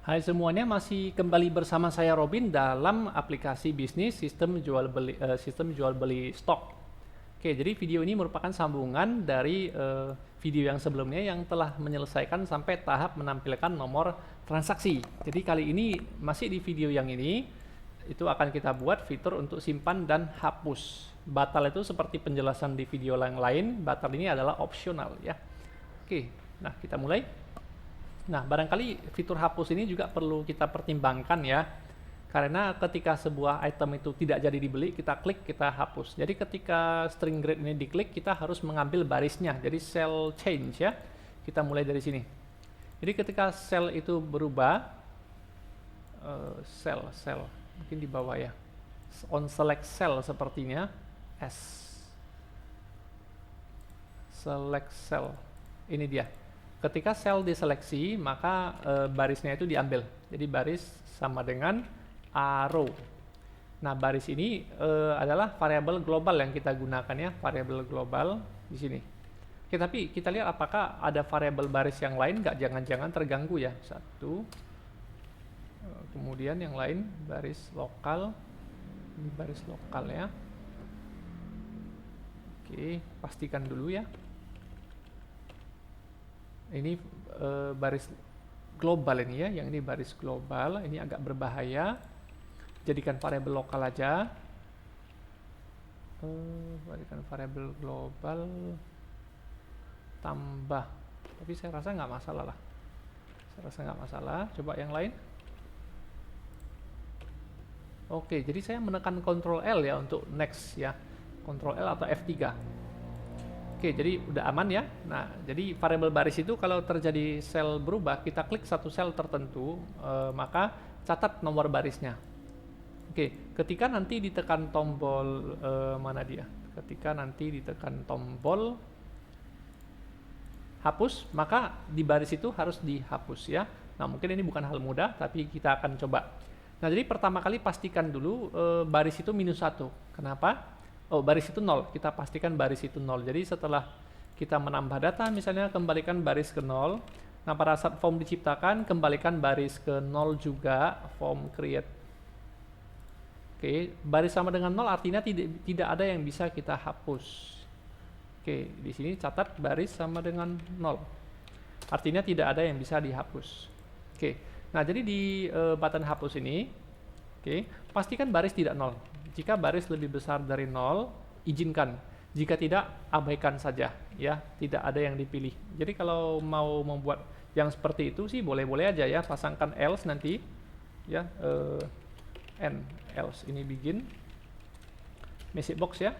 Hai semuanya, masih kembali bersama saya Robin dalam aplikasi bisnis sistem jual beli stok. Oke, jadi video ini merupakan sambungan dari video yang sebelumnya yang telah menyelesaikan sampai tahap menampilkan nomor transaksi. Jadi kali ini masih di video yang ini itu akan kita buat fitur untuk simpan dan hapus. Batal itu seperti penjelasan di video yang lain, batal ini adalah opsional ya. Oke, nah kita mulai. Nah, barangkali fitur hapus ini juga perlu kita pertimbangkan ya. Karena ketika sebuah item itu tidak jadi dibeli, kita klik, kita hapus. Jadi ketika string grade ini diklik, kita harus mengambil barisnya. Jadi cell change ya. Kita mulai dari sini. Jadi ketika cell itu berubah, cell, mungkin di bawah ya. On select cell sepertinya, S. Select cell. Ini dia. Ketika sel diseleksi, maka barisnya itu diambil. Jadi baris sama dengan arrow. Nah, baris ini adalah variabel global yang kita gunakan ya, variabel global di sini. Oke, tapi kita lihat apakah ada variabel baris yang lain nggak, jangan-jangan terganggu ya. Satu. Kemudian yang lain baris lokal. Ini baris lokal ya. Oke, pastikan dulu ya. Ini baris global ini ya, yang ini baris global, ini agak berbahaya. Jadikan variabel lokal aja. Jadikan variabel global tambah. Tapi saya rasa nggak masalah lah. Saya rasa nggak masalah. Coba yang lain. Oke, jadi saya menekan Ctrl L ya untuk next ya. Ctrl L atau F3. Oke, jadi udah aman ya. Nah, jadi variabel baris itu kalau terjadi sel berubah, kita klik satu sel tertentu, maka catat nomor barisnya. Oke, ketika nanti ditekan tombol mana dia? Ketika nanti ditekan tombol hapus, maka di baris itu harus dihapus ya. Nah, mungkin ini bukan hal mudah, tapi kita akan coba. Nah, jadi pertama kali pastikan dulu baris itu -1. Kenapa? Oh, baris itu 0, kita pastikan baris itu 0. Jadi setelah kita menambah data, misalnya kembalikan baris ke 0. Nah, pada saat form diciptakan, kembalikan baris ke 0 juga, form create. Oke, baris sama dengan 0 artinya tidak ada yang bisa kita hapus. Oke, di sini catat baris sama dengan 0. Artinya tidak ada yang bisa dihapus. Oke, nah jadi di button hapus ini, oke, pastikan baris tidak 0. Jika baris lebih besar dari 0, izinkan. Jika tidak, abaikan saja ya, tidak ada yang dipilih. Jadi kalau mau membuat yang seperti itu sih boleh-boleh aja ya, pasangkan else nanti ya, else ini begin message box ya.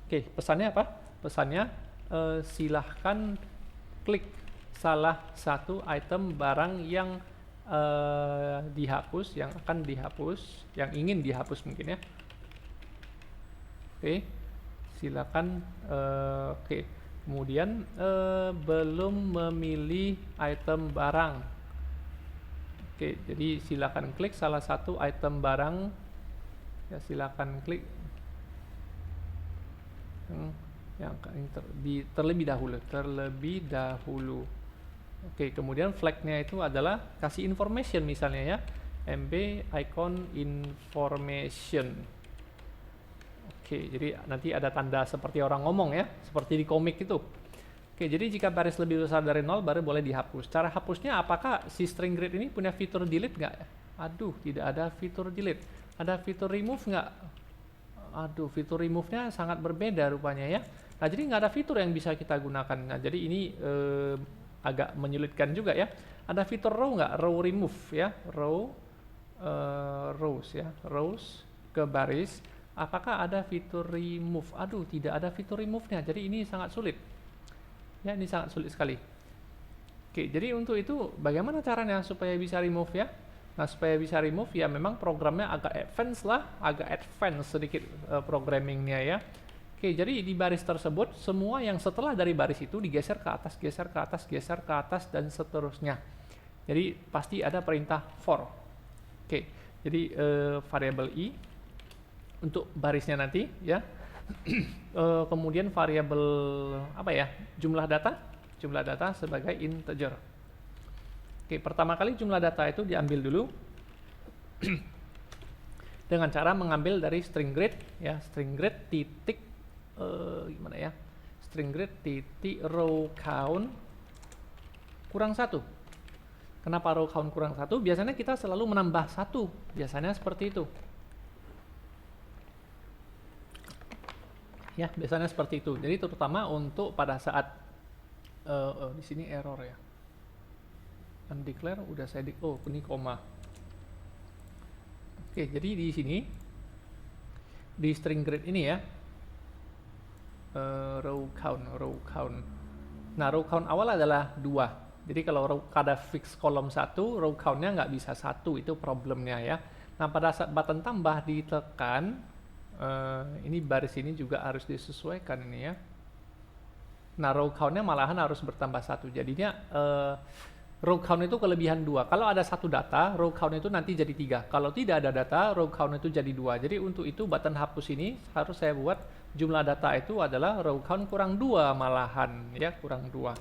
Oke, pesannya apa? Pesannya silahkan klik salah satu item barang yang dihapus, yang akan dihapus, yang ingin dihapus mungkin ya. Oke, silakan. Oke, kemudian belum memilih item barang. Oke, jadi silakan klik salah satu item barang ya, silakan klik yang terlebih dahulu. Oke, kemudian flagnya itu adalah kasih information misalnya ya, MB icon information. Oke, jadi nanti ada tanda seperti orang ngomong ya, seperti di komik itu. Oke, jadi jika baris lebih besar dari 0 baru boleh dihapus. Cara hapusnya, apakah si string grade ini punya fitur delete nggak? Aduh, tidak ada fitur delete. Ada fitur remove nggak? Aduh, fitur remove-nya sangat berbeda rupanya ya. Nah, jadi nggak ada fitur yang bisa kita gunakan. Nah, jadi ini agak menyulitkan juga ya. Ada fitur row nggak? Row remove ya, rows ya, rows ke baris. Apakah ada fitur remove? Aduh, tidak ada fitur remove-nya. Jadi ini sangat sulit. Ya, ini sangat sulit sekali. Oke, jadi untuk itu bagaimana caranya supaya bisa remove ya? Nah, supaya bisa remove ya memang programnya agak advance sedikit programmingnya ya. Oke, jadi di baris tersebut semua yang setelah dari baris itu digeser ke atas, geser ke atas, geser ke atas dan seterusnya. Jadi pasti ada perintah for. Oke, jadi variabel i untuk barisnya nanti ya. Kemudian variabel apa ya? Jumlah data sebagai integer. Oke, pertama kali jumlah data itu diambil dulu dengan cara mengambil dari string grid ya, string grid titik gimana ya? String grid titik row count kurang 1. Kenapa row count kurang 1? Biasanya kita selalu menambah 1. Biasanya seperti itu. Ya, biasanya seperti itu. Jadi terutama untuk pada saat di sini error ya. Undeclare udah saya ini koma. Oke, jadi di sini di string grid ini ya, row count. Nah, row count awal adalah 2. Jadi kalau ada fix kolom 1, row count-nya nggak bisa 1, itu problemnya ya. Nah, pada saat button tambah ditekan, ini baris ini juga harus disesuaikan ini ya. Nah, row count-nya malahan harus bertambah 1. Jadinya row count itu kelebihan 2. Kalau ada satu data, row count itu nanti jadi 3. Kalau tidak ada data, row count itu jadi 2. Jadi untuk itu button hapus ini harus saya buat jumlah data itu adalah row count kurang 2 malahan ya, kurang 2.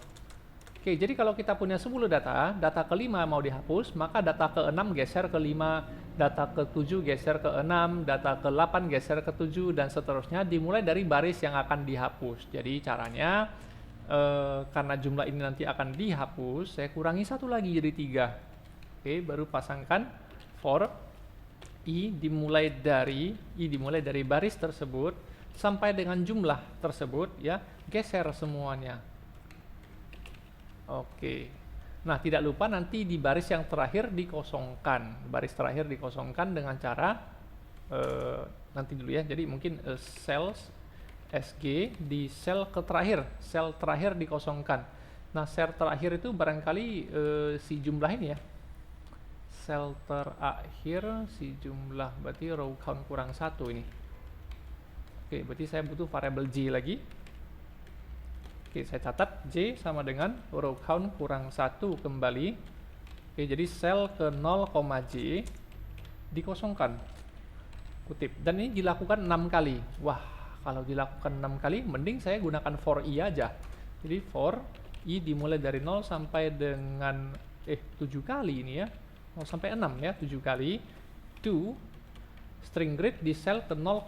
Oke, jadi kalau kita punya 10 data, data ke-5 mau dihapus, maka data ke-6 geser ke 5, data ke-7 geser ke 6, data ke-8 geser ke 7, dan seterusnya dimulai dari baris yang akan dihapus. Jadi caranya karena jumlah ini nanti akan dihapus, saya kurangi 1 lagi jadi 3. Oke, baru pasangkan for i dimulai dari baris tersebut sampai dengan jumlah tersebut ya, geser semuanya. Oke. Nah, tidak lupa nanti di baris yang terakhir dikosongkan. Baris terakhir dikosongkan dengan cara nanti dulu ya. Jadi mungkin cells SG di sel terakhir dikosongkan. Nah, sel terakhir itu barangkali si jumlah ini ya. Sel terakhir si jumlah berarti row count kurang 1 ini. Oke, berarti saya butuh variabel J lagi. Oke, saya catat J sama dengan row count kurang 1 kembali. Oke, jadi sel ke 0, J dikosongkan. Kutip. Dan ini dilakukan 6 kali. Wah, kalau dilakukan 6 kali, mending saya gunakan for i aja. Jadi for i dimulai dari 0 sampai dengan 7 kali ini ya. 0 sampai 6 ya, 7 kali. Do string grid di sel ke 0,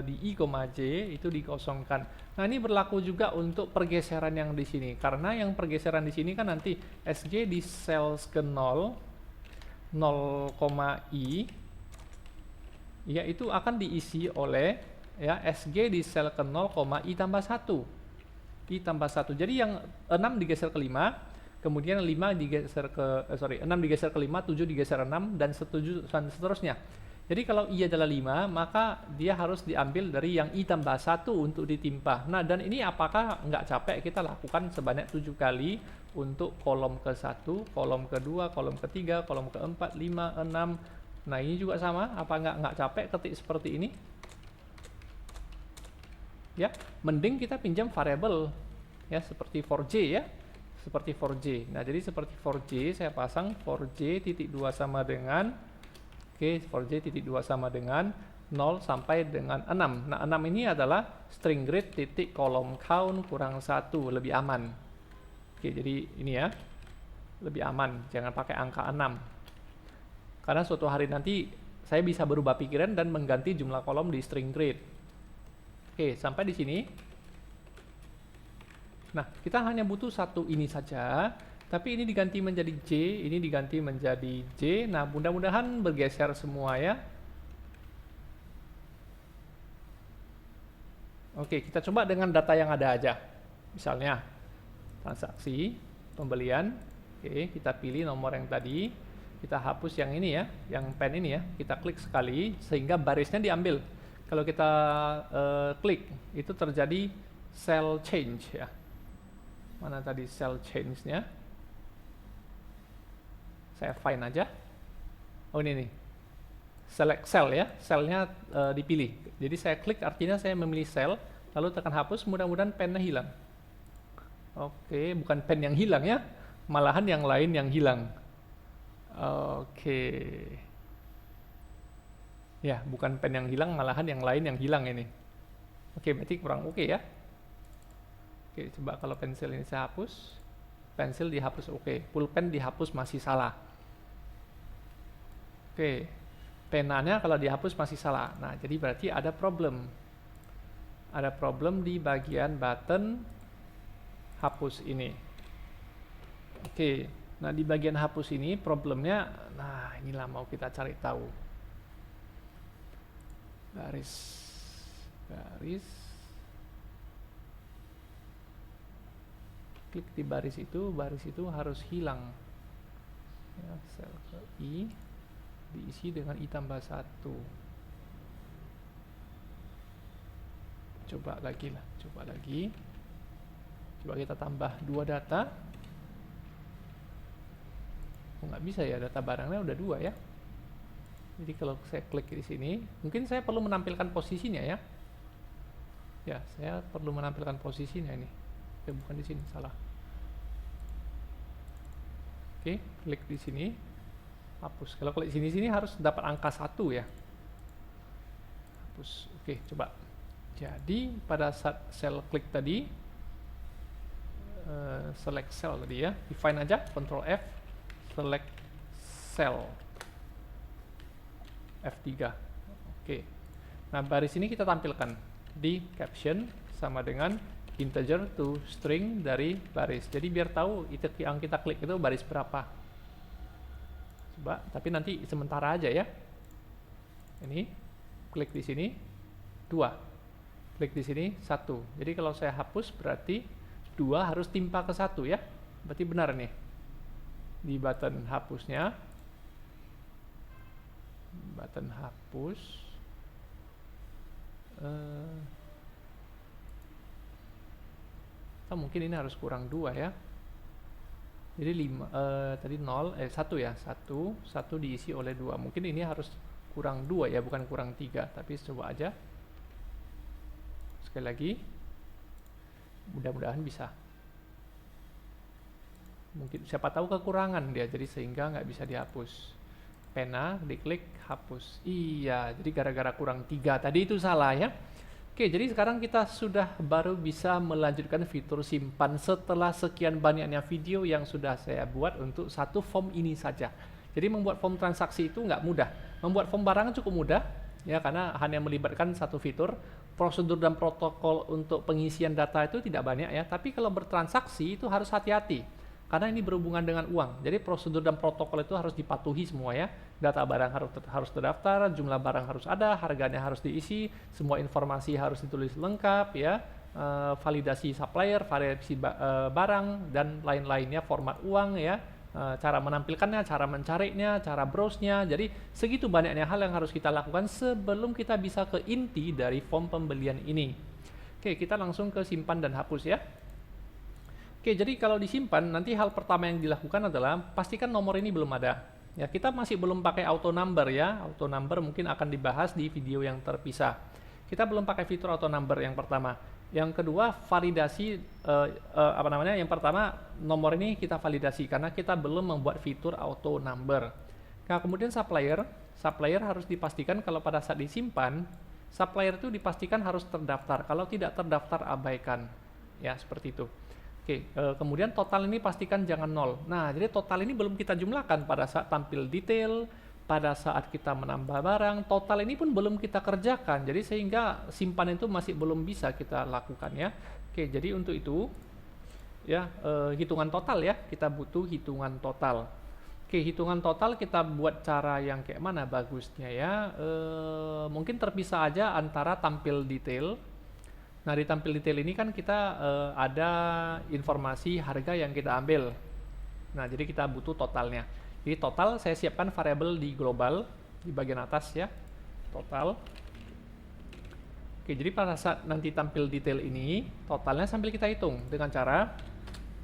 di i, j itu dikosongkan. Nah, ini berlaku juga untuk pergeseran yang di sini. Karena yang pergeseran di sini kan nanti sg di sel ke 0, i ya, itu akan diisi oleh ya SG di sel ke 0, I tambah 1. I tambah 1. Jadi yang 6 digeser ke 5, kemudian 5 digeser ke 6 digeser ke 5, 7 digeser 6 dan seterusnya. Jadi kalau I adalah 5, maka dia harus diambil dari yang I tambah 1 untuk ditimpa. Nah, dan ini apakah nggak capek kita lakukan sebanyak 7 kali untuk kolom ke-1, kolom ke-2, kolom ke-3, kolom ke-4, 5, 6. Nah, ini juga sama, apa nggak capek ketik seperti ini? Ya, mending kita pinjam variabel ya, seperti for j ya, seperti for j. Nah, jadi seperti for j saya pasang for j titik 2 sama dengan for j titik 2 sama dengan 0 sampai dengan 6. Nah, 6 ini adalah string grid titik kolom count kurang 1, lebih aman. Oke, jadi ini ya, lebih aman, jangan pakai angka 6. Karena suatu hari nanti saya bisa berubah pikiran dan mengganti jumlah kolom di string grid. Oke, sampai di sini. Nah, kita hanya butuh satu ini saja, tapi ini diganti menjadi J, ini diganti menjadi J. Nah, mudah-mudahan bergeser semua ya. Oke, kita coba dengan data yang ada aja. Misalnya, transaksi, pembelian. Oke, kita pilih nomor yang tadi. Kita hapus yang ini ya, yang pen ini ya. Kita klik sekali, sehingga barisnya diambil. Kalau kita klik, itu terjadi cell change ya. Mana tadi cell change-nya? Saya find aja. Oh, ini nih. Select cell ya, selnya dipilih. Jadi saya klik artinya saya memilih sel, lalu tekan hapus, mudah-mudahan pennya hilang. Oke, bukan pen yang hilang ya, malahan yang lain yang hilang. Oke. Ya, bukan pen yang hilang, malahan yang lain yang hilang ini. Oke, berarti kurang oke ya. Oke, coba kalau pensil ini saya hapus. pensil dihapus, oke. Pulpen dihapus masih salah. Oke, penanya kalau dihapus masih salah. Nah, jadi berarti ada problem. Ada problem di bagian button hapus ini. Oke, nah di bagian hapus ini problemnya, nah inilah mau kita cari tahu. Garis. Klik di baris itu harus hilang. Ya, sel ke I diisi dengan I tambah 1. Coba lagi. Coba kita tambah 2 data. Oh, nggak bisa ya, data barangnya udah 2 ya. Jadi kalau saya klik di sini, mungkin saya perlu menampilkan posisinya ya. Ya, saya perlu menampilkan posisinya ini. Bukan di sini, salah. Oke, klik di sini, hapus. Kalau klik sini harus dapat angka 1 ya. Hapus. Oke, coba. Jadi pada saat sel klik tadi, select cell tadi ya, define aja, Ctrl F, select cell, F3. Oke. Nah, baris ini kita tampilkan di caption sama dengan integer to string dari baris. Jadi biar tahu itu yang kita klik itu baris berapa. Coba, tapi nanti sementara aja ya. Ini klik di sini 2. Klik di sini 1. Jadi kalau saya hapus berarti 2 harus timpa ke 1 ya. Berarti benar nih. Di button hapusnya, button hapus, atau mungkin ini harus kurang 2 ya. Jadi 1 ya, 1 diisi oleh 2. Mungkin ini harus kurang 2 ya, bukan kurang 3. Tapi coba aja. Sekali lagi, mudah-mudahan bisa. Mungkin siapa tahu kekurangan dia, jadi sehingga nggak bisa dihapus. Pena, diklik, hapus. Iya, jadi gara-gara kurang 3 tadi itu salah ya. Oke, jadi sekarang kita sudah baru bisa melanjutkan fitur simpan setelah sekian banyaknya video yang sudah saya buat untuk satu form ini saja. Jadi membuat form transaksi itu nggak mudah. Membuat form barang cukup mudah, ya karena hanya melibatkan satu fitur. Prosedur dan protokol untuk pengisian data itu tidak banyak ya, tapi kalau bertransaksi itu harus hati-hati karena ini berhubungan dengan uang. Jadi prosedur dan protokol itu harus dipatuhi semua ya. Data barang harus terdaftar, jumlah barang harus ada, harganya harus diisi, semua informasi harus ditulis lengkap ya. Validasi supplier, validasi barang dan lain-lainnya, format uang ya. Cara menampilkannya, cara mencarinya, cara browse-nya. Jadi segitu banyaknya hal yang harus kita lakukan sebelum kita bisa ke inti dari form pembelian ini. Oke, kita langsung ke simpan dan hapus ya. Oke, jadi kalau disimpan nanti hal pertama yang dilakukan adalah pastikan nomor ini belum ada. Ya, kita masih belum pakai auto number ya. Auto number mungkin akan dibahas di video yang terpisah. Kita belum pakai fitur auto number yang pertama. Yang kedua, validasi yang pertama nomor ini kita validasi karena kita belum membuat fitur auto number. Nah, kemudian supplier harus dipastikan kalau pada saat disimpan, supplier itu dipastikan harus terdaftar. Kalau tidak terdaftar, abaikan. Ya, seperti itu. Oke, kemudian total ini pastikan jangan 0. Nah, jadi total ini belum kita jumlahkan pada saat tampil detail, pada saat kita menambah barang, total ini pun belum kita kerjakan. Jadi sehingga simpan itu masih belum bisa kita lakukan ya. Oke, jadi untuk itu ya hitungan total ya, kita butuh hitungan total. Oke, hitungan total kita buat cara yang kayak mana bagusnya ya. Mungkin terpisah aja antara tampil detail. Nah, di tampil detail ini kan kita ada informasi harga yang kita ambil. Nah, jadi kita butuh totalnya. Jadi total saya siapkan variabel di global di bagian atas ya, total. Oke, jadi pada saat nanti tampil detail ini, totalnya sambil kita hitung dengan cara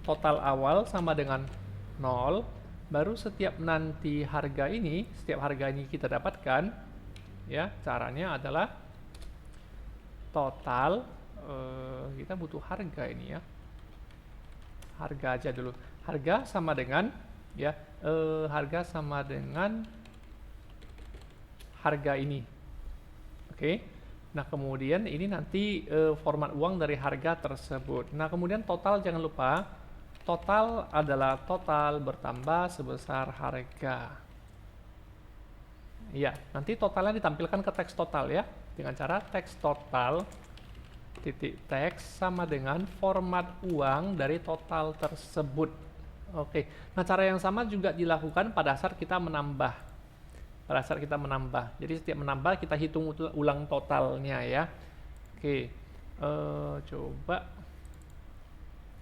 total awal sama dengan 0, baru setiap harga ini kita dapatkan, ya caranya adalah total, kita butuh harga ini ya, harga aja dulu, harga sama dengan ya, harga sama dengan harga ini. Oke. Nah, kemudian ini nanti format uang dari harga tersebut. Nah, kemudian total jangan lupa total adalah total bertambah sebesar harga. Iya, nanti totalnya ditampilkan ke teks total ya, dengan cara teks total titik teks sama dengan format uang dari total tersebut. Oke, nah cara yang sama juga dilakukan pada saat kita menambah. Jadi setiap menambah kita hitung ulang totalnya ya. Oke, coba.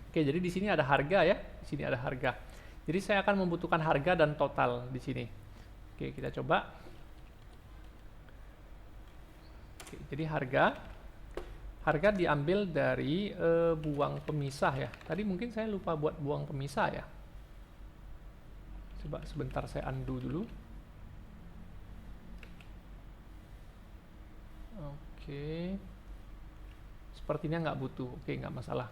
Oke, jadi di sini ada harga ya. Di sini ada harga. Jadi saya akan membutuhkan harga dan total di sini. Oke, kita coba. Oke, jadi harga diambil dari buang pemisah ya. Tadi mungkin saya lupa buat buang pemisah ya. Coba sebentar saya undo dulu. Oke. Sepertinya nggak butuh. Oke, nggak masalah.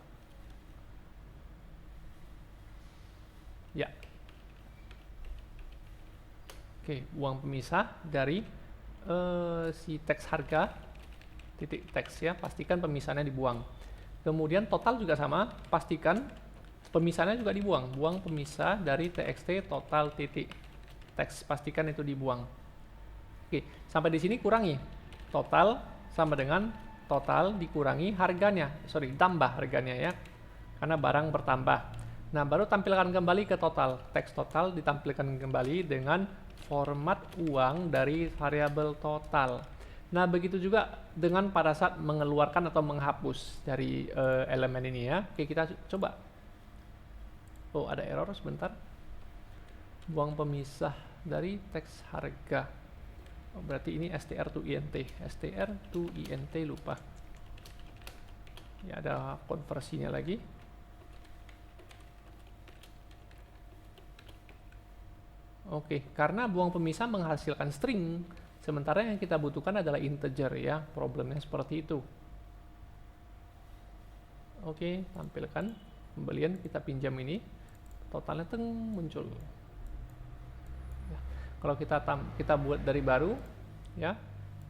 Ya. Oke, buang pemisah dari si teks harga titik teks ya, pastikan pemisahnya dibuang. Kemudian total juga sama, pastikan pemisahnya juga dibuang. Buang pemisah dari txt total titik teks, pastikan itu dibuang. Oke, sampai di sini kurangi. Total sama dengan total dikurangi harganya, tambah harganya ya, karena barang bertambah. Nah, baru tampilkan kembali ke total. Teks total ditampilkan kembali dengan format uang dari variabel total. Nah, begitu juga dengan pada saat mengeluarkan atau menghapus dari elemen ini ya. Oke, kita coba. Oh, ada error sebentar. Buang pemisah dari teks harga. Oh, berarti ini str to int. str to int lupa. Ya, ada konversinya lagi. Oke, karena buang pemisah menghasilkan string, sementara yang kita butuhkan adalah integer ya, problemnya seperti itu. Oke, tampilkan pembelian, kita pinjam ini, totalnya muncul. Ya, kalau kita buat dari baru, ya,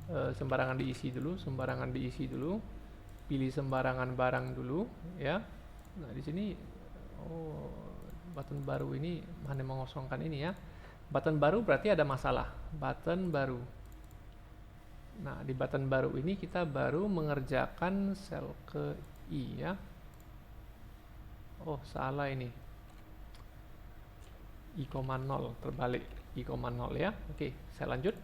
sembarangan diisi dulu, pilih sembarangan barang dulu, ya. Nah di sini, button baru ini hanya mengosongkan ini ya. Button baru berarti ada masalah. Button baru. Nah, di button baru ini kita baru mengerjakan sel ke I ya. Oh, salah ini. I,0 terbalik. I,0 ya. Oke, saya lanjut.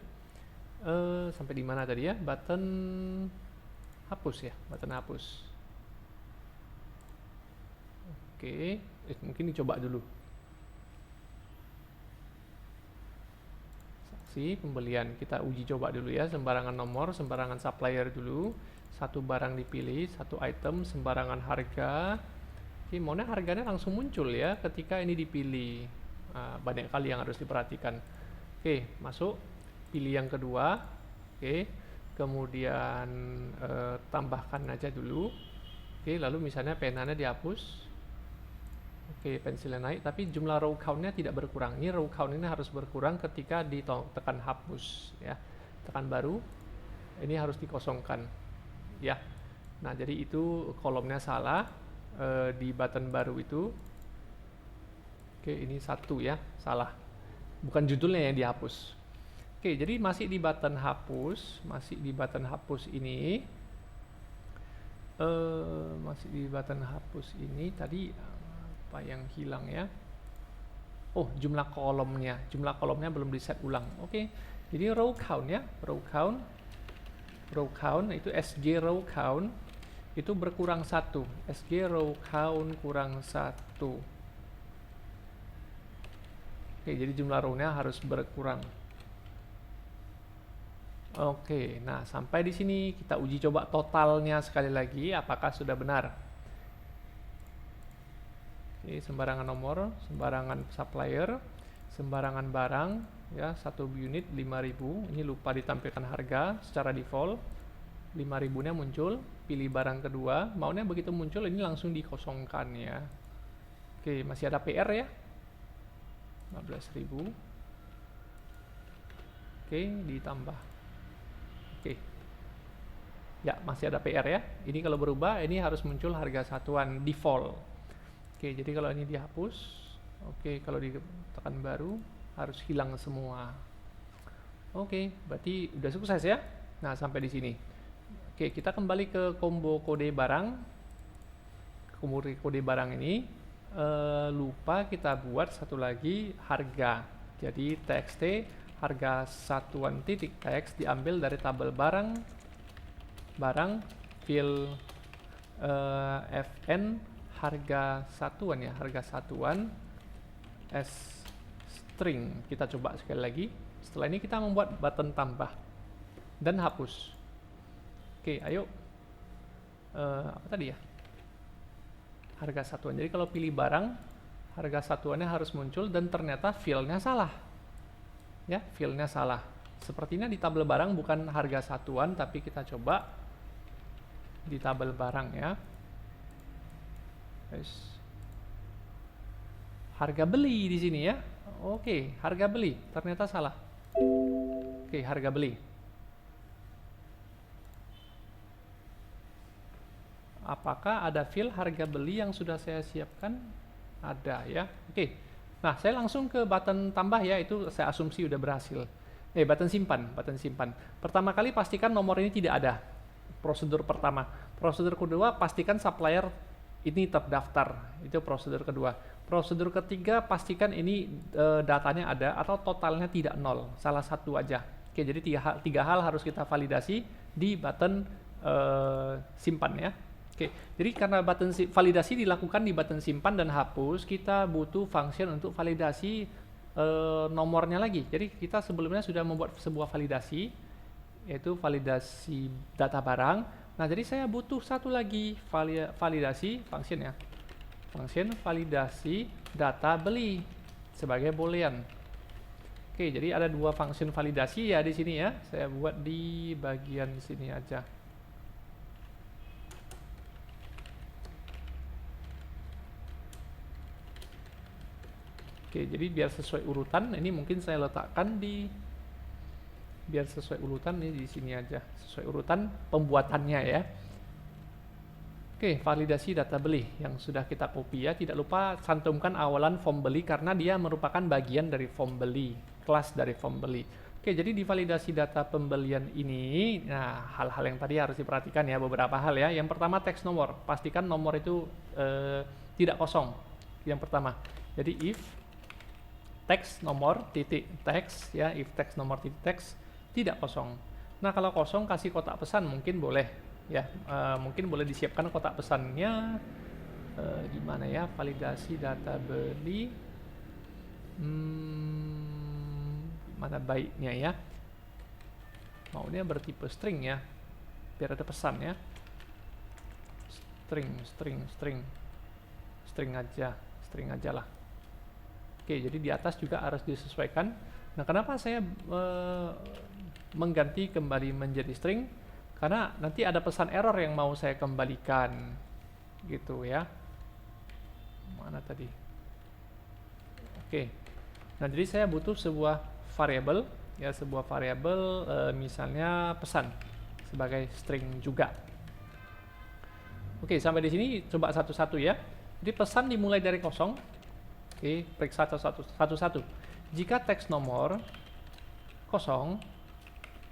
Sampai di mana tadi ya? Button hapus ya. Button hapus. Oke, mungkin dicoba dulu. Pembelian kita uji coba dulu ya, sembarangan nomor, sembarangan supplier dulu, satu barang dipilih, satu item, sembarangan harga. Oke, maunya harganya langsung muncul ya ketika ini dipilih. Banyak kali yang harus diperhatikan. Oke, masuk, pilih yang kedua. Oke, kemudian tambahkan aja dulu. Oke, lalu misalnya penanya dihapus. Oke, pensilnya naik, tapi jumlah row count-nya tidak berkurang. Ini row count ini harus berkurang ketika ditekan hapus ya. Tekan baru, ini harus dikosongkan ya. Nah, jadi itu kolomnya salah di button baru itu. Oke, ini 1 ya, salah. Bukan judulnya yang dihapus. Oke, jadi masih di button hapus ini. Masih di button hapus ini tadi apa yang hilang ya? Oh, jumlah kolomnya belum di set ulang. Oke, jadi row count ya, row count itu sg row count itu berkurang 1, sg row count kurang 1. Oke, jadi jumlah row-nya harus berkurang. Oke, nah sampai di sini kita uji coba totalnya sekali lagi, apakah sudah benar. Oke, sembarangan nomor, sembarangan supplier, sembarangan barang, ya 1 unit 5.000. Ini lupa ditampilkan harga secara default. 5.000-nya muncul, pilih barang kedua, maunya begitu muncul ini langsung dikosongkan ya. Oke, masih ada PR ya. 15.000. Oke, ditambah. Oke. Ya, masih ada PR ya. Ini kalau berubah, ini harus muncul harga satuan default. Oke, jadi kalau ini dihapus, oke, kalau ditekan baru harus hilang semua. Oke, berarti udah sukses ya. Nah, sampai di sini. Oke, kita kembali ke combo kode barang. Kode barang ini lupa kita buat satu lagi harga. Jadi txt harga satuan titik teks diambil dari tabel barang fill fn harga satuan ya, harga satuan s string. Kita coba sekali lagi. Setelah ini kita membuat button tambah dan hapus. Oke, ayo apa tadi ya, harga satuan. Jadi kalau pilih barang, harga satuannya harus muncul dan ternyata fill-nya salah ya, fill-nya salah. Sepertinya di tabel barang bukan harga satuan, tapi kita coba di tabel barang ya. Harga beli di sini ya. Oke, harga beli ternyata salah. Oke, harga beli. Apakah ada fill harga beli yang sudah saya siapkan? Ada ya. Oke. Nah, saya langsung ke button tambah ya, itu saya asumsi udah berhasil. Button simpan, Pertama kali pastikan nomor ini tidak ada. Prosedur pertama. Prosedur kedua, pastikan supplier ini terdaftar. Itu prosedur kedua. Prosedur ketiga, pastikan ini datanya ada atau totalnya tidak nol, salah satu aja. Oke, jadi tiga hal harus kita validasi di button simpan ya. Oke, jadi karena button validasi dilakukan di button simpan dan hapus, kita butuh function untuk validasi nomornya lagi. Jadi kita sebelumnya sudah membuat sebuah validasi, yaitu validasi data barang. Nah, jadi saya butuh satu lagi validasi function ya. Function validasi data beli sebagai boolean. Oke, jadi ada dua function validasi ya di sini ya. Saya buat di bagian sini aja. Oke, jadi biar sesuai urutan, ini mungkin saya letakkan di biar sesuai urutan ini di sini aja, sesuai urutan pembuatannya ya. Oke, validasi data beli yang sudah kita copy ya. Tidak lupa cantumkan awalan form beli karena dia merupakan bagian dari form beli, kelas dari form beli. Oke, jadi di validasi data pembelian ini, nah hal-hal yang tadi harus diperhatikan ya, beberapa hal ya. Yang pertama teks nomor, pastikan nomor itu tidak kosong. Yang pertama, jadi if teks nomor titik teks ya, if teks nomor titik teks tidak kosong. Nah, kalau kosong kasih kotak pesan mungkin boleh ya, mungkin boleh disiapkan kotak pesannya gimana ya, validasi data beli mana baiknya ya, maunya bertipe string ya biar ada pesan ya, string aja lah. Oke, jadi di atas juga harus disesuaikan. Nah, kenapa saya mengganti kembali menjadi string? Karena nanti ada pesan error yang mau saya kembalikan, gitu ya. Mana tadi? Oke. Nah, jadi saya butuh sebuah variabel, ya sebuah variabel misalnya pesan sebagai string juga. Oke, sampai di sini coba satu-satu ya. Jadi pesan dimulai dari kosong. Oke, periksa satu-satu. Jika teks nomor kosong,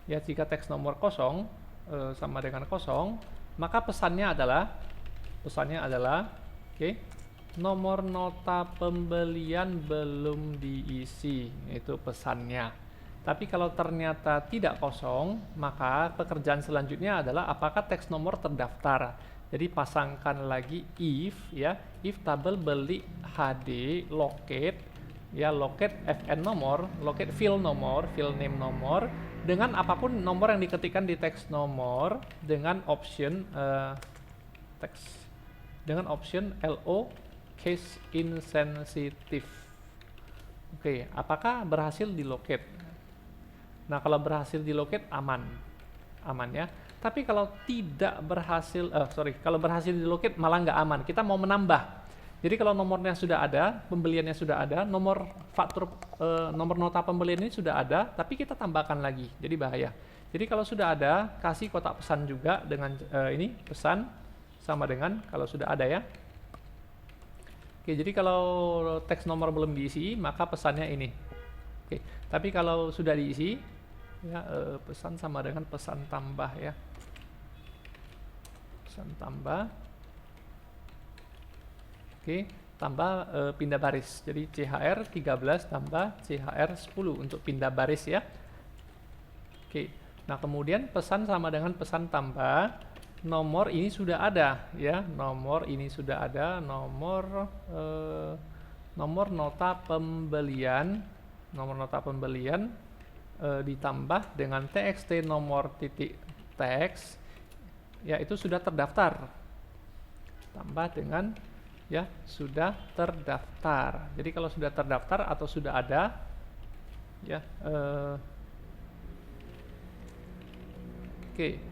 ya jika teks nomor kosong sama dengan kosong, maka pesannya adalah oke, nomor nota pembelian belum diisi, itu pesannya. Tapi kalau ternyata tidak kosong, maka pekerjaan selanjutnya adalah apakah teks nomor terdaftar. Jadi pasangkan lagi if ya, if tabel beli HD locate ya, locate fn nomor, locate fill name nomor dengan apapun nomor yang diketikkan di teks nomor dengan option teks dengan option LO case insensitive. Oke, apakah berhasil di locate? Nah, kalau berhasil di locate aman ya. Tapi kalau tidak berhasil, kalau berhasil di locate malah nggak aman. Kita mau menambah. Jadi kalau nomornya sudah ada, pembeliannya sudah ada, nomor faktur, nomor nota pembelian ini sudah ada, tapi kita tambahkan lagi. Jadi bahaya. Jadi kalau sudah ada, kasih kotak pesan juga dengan ini pesan sama dengan kalau sudah ada ya. Oke, Oke, jadi kalau teks nomor belum diisi, maka pesannya ini. Oke, tapi kalau sudah diisi, ya pesan sama dengan pesan tambah ya. Pesan tambah. Oke, tambah pindah baris. Jadi CHR 13 tambah CHR 10 untuk pindah baris ya. Oke, nah kemudian pesan sama dengan pesan tambah. Nomor ini sudah ada ya, nomor ini sudah ada, nomor nota pembelian, ditambah dengan txt nomor titik teks ya, itu sudah terdaftar, tambah dengan ya sudah terdaftar. Jadi kalau sudah terdaftar atau sudah ada ya oke.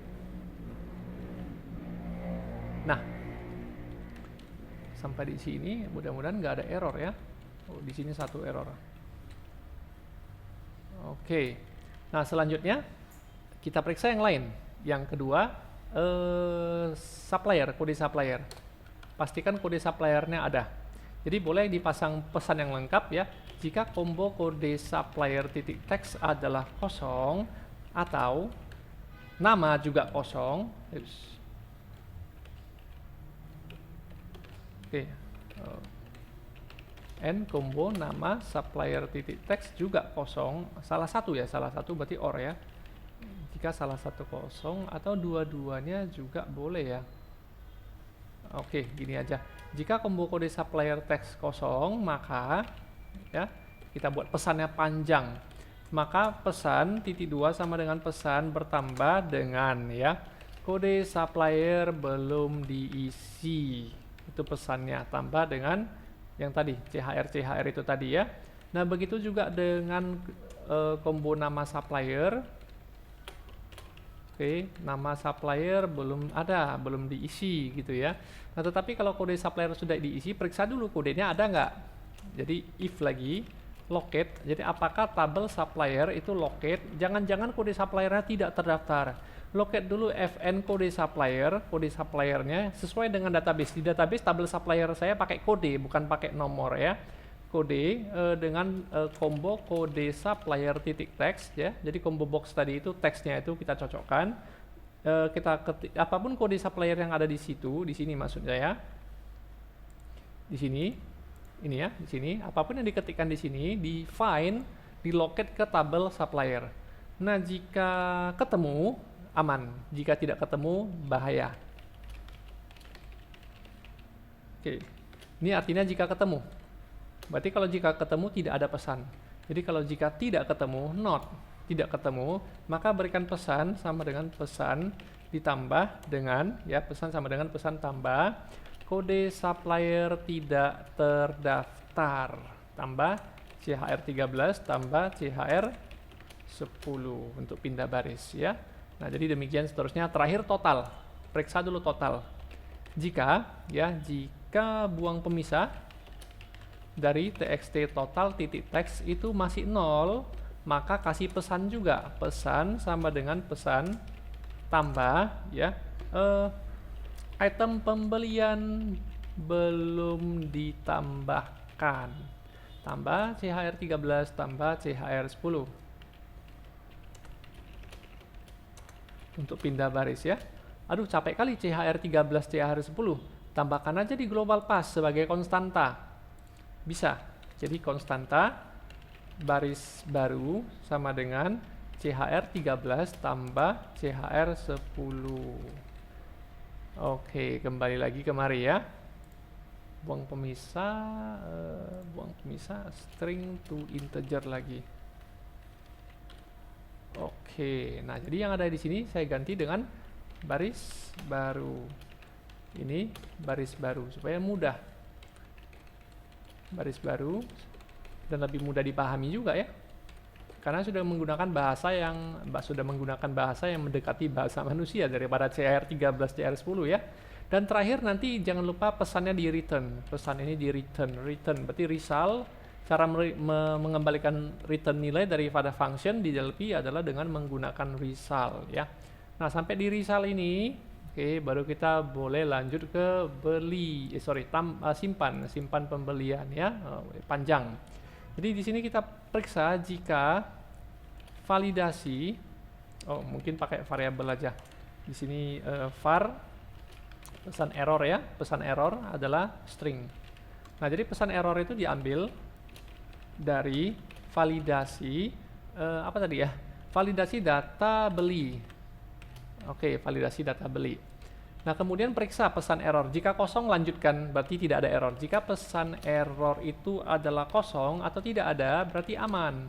Nah, sampai di sini mudah-mudahan nggak ada error ya. Oh, di sini satu error. Oke. Nah, selanjutnya kita periksa yang lain. Yang kedua, supplier, kode supplier. Pastikan kode suppliernya ada. Jadi boleh dipasang pesan yang lengkap ya. Jika combo kode supplier titik teks adalah kosong atau nama juga kosong. Oke, n combo nama supplier titik teks juga kosong, salah satu berarti or ya. Jika salah satu kosong atau dua-duanya juga boleh ya. Oke, gini aja. Jika combo kode supplier teks kosong, maka ya kita buat pesannya panjang. Maka pesan titik 2 sama dengan pesan bertambah dengan ya kode supplier belum diisi. Itu pesannya, tambah dengan yang tadi CHR itu tadi ya. Nah, begitu juga dengan combo nama supplier. Oke, nama supplier belum ada, belum diisi gitu ya. Nah, tetapi kalau kode supplier sudah diisi, periksa dulu kodenya ada nggak. Jadi if lagi locate, jadi apakah tabel supplier itu locate, jangan-jangan kode suppliernya tidak terdaftar. Locate dulu fn kode suppliernya sesuai dengan database. Di database tabel supplier saya pakai kode, bukan pakai nomor ya. Kode dengan combo kode supplier titik teks ya. Jadi combo box tadi itu teksnya itu kita cocokkan. Kita ketik apapun kode supplier yang ada di situ, di sini maksudnya ya. Di sini, ini ya, di sini apapun yang diketikkan di sini di find, di locate ke tabel supplier. Nah, jika ketemu aman, jika tidak ketemu bahaya. Oke, ini artinya jika ketemu. Berarti kalau jika ketemu tidak ada pesan. Jadi kalau jika tidak ketemu, tidak ketemu, maka berikan pesan sama dengan pesan ditambah dengan ya pesan sama dengan pesan tambah kode supplier tidak terdaftar tambah CHR 13 tambah CHR 10 untuk pindah baris ya. Nah, jadi demikian seterusnya. Terakhir total. Periksa dulu total. Jika buang pemisah dari txt total titik teks itu masih 0, maka kasih pesan juga. Pesan sama dengan pesan tambah ya. Item pembelian belum ditambahkan. Tambah CHR 13 tambah CHR 10. Untuk pindah baris ya. Aduh, capek kali CHR 13, CHR 10. Tambahkan aja di global pass sebagai konstanta. Bisa. Jadi konstanta baris baru sama dengan CHR 13 tambah CHR 10. Oke, kembali lagi kemari ya. Buang pemisah string to integer lagi. Oke, nah jadi yang ada di sini saya ganti dengan baris baru. Ini baris baru supaya mudah. Baris baru dan lebih mudah dipahami juga ya. Karena sudah menggunakan bahasa yang mendekati bahasa manusia daripada CHR 13, CHR 10 ya. Dan terakhir nanti jangan lupa pesannya di return. Pesan ini di return berarti result. Cara mengembalikan return nilai daripada function di DLP adalah dengan menggunakan result ya. Nah, sampai di result ini, Oke, baru kita boleh lanjut ke beli, simpan pembelian ya, panjang. Jadi di sini kita periksa jika validasi, mungkin pakai variabel aja. Di sini var pesan error ya, pesan error adalah string. Nah, jadi pesan error itu diambil dari validasi apa tadi ya? Validasi data beli. Oke, validasi data beli. Nah, kemudian periksa pesan error. Jika kosong, lanjutkan, berarti tidak ada error. Jika pesan error itu adalah kosong atau tidak ada, berarti aman.